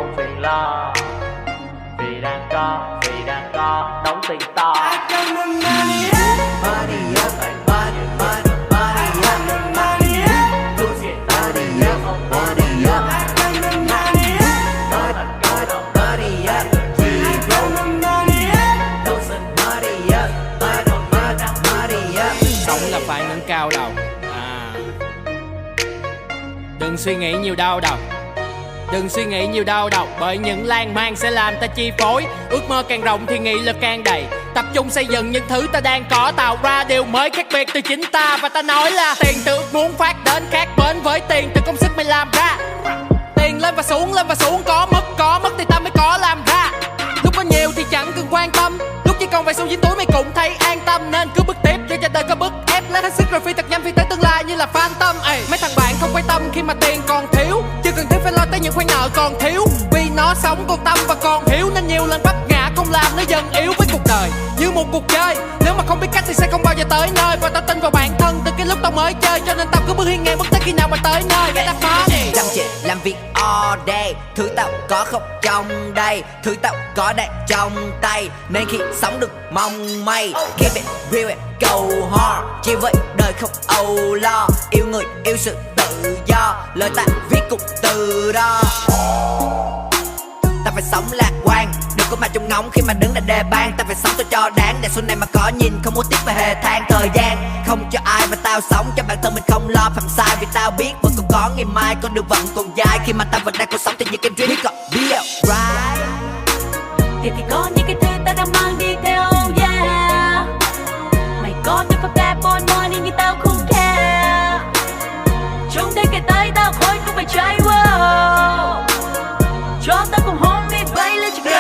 không phiền lo. Vì đang có đóng tiền to. Money up, money, money, money up, money up, money up, money up, money up, money up. Sống là phải ngẩng cao đầu. Đừng suy nghĩ nhiều đau đầu. Đừng suy nghĩ nhiều đau đầu, bởi những lan man sẽ làm ta chi phối. Ước mơ càng rộng thì nghị lực càng đầy. Tập trung xây dựng những thứ ta đang có, tạo ra điều mới khác biệt từ chính ta. Và ta nói là tiền từ ước muốn phát đến khác bến với tiền từ công sức mày làm ra. Tiền lên và xuống, có mất thì ta mới có làm ra. Lúc có nhiều thì chẳng cần quan tâm, lúc chỉ còn vài xu dính túi mày cũng thấy an tâm. Nên cứ bước tiếp cho cho đời có bức ép, lấy hết sức rồi phi thật nhanh phi tới tương lai như là phan tâm. Mấy thằng bạn không quan tâm khi mà tiền còn thiếu, chưa cần thiết phải lo tới những khoản nợ còn thiếu. Vì nó sống còn tâm và còn hiếu, nên nhiều lần vấp ngã không làm nó dần yếu. Với cuộc đời như một cuộc chơi, nếu mà không biết cách thì sẽ không bao giờ tới nơi. Và tao tin vào bản thân từ cái lúc tao mới chơi, cho nên tao cứ bước hiên ngang bất tới khi nào mà tới nơi. Để ta phá đi Chăm chỉ làm việc all day, thứ tao có không trong đây, thứ tao có đang trong tay. Nên khi sống được mong may, keep it real and go hard. Chỉ với đời không âu lo, yêu người yêu sự tự do, lời ta viết cùng từ đó. Ta phải sống lạc quan, đừng có mà trông ngóng khi mà đứng là đề ban. Ta phải sống tôi cho đáng, để sau này mà có nhìn không muốn tiếc về hề than. Thời gian không cho ai và tao sống cho bản thân mình không lo phạm sai. Vì tao biết vẫn còn có ngày mai, con đường vẫn còn dài. Khi mà tao vẫn đang còn sống thì những cái dream còn real right. Thì có những cái thứ ta đang mang đi theo, yeah. Mày có cho phải bad boy money nhưng tao không care. Trông thấy cái tay tao khói cũng phải cháy, wow. Cho tao cùng homie bay lên trên cao.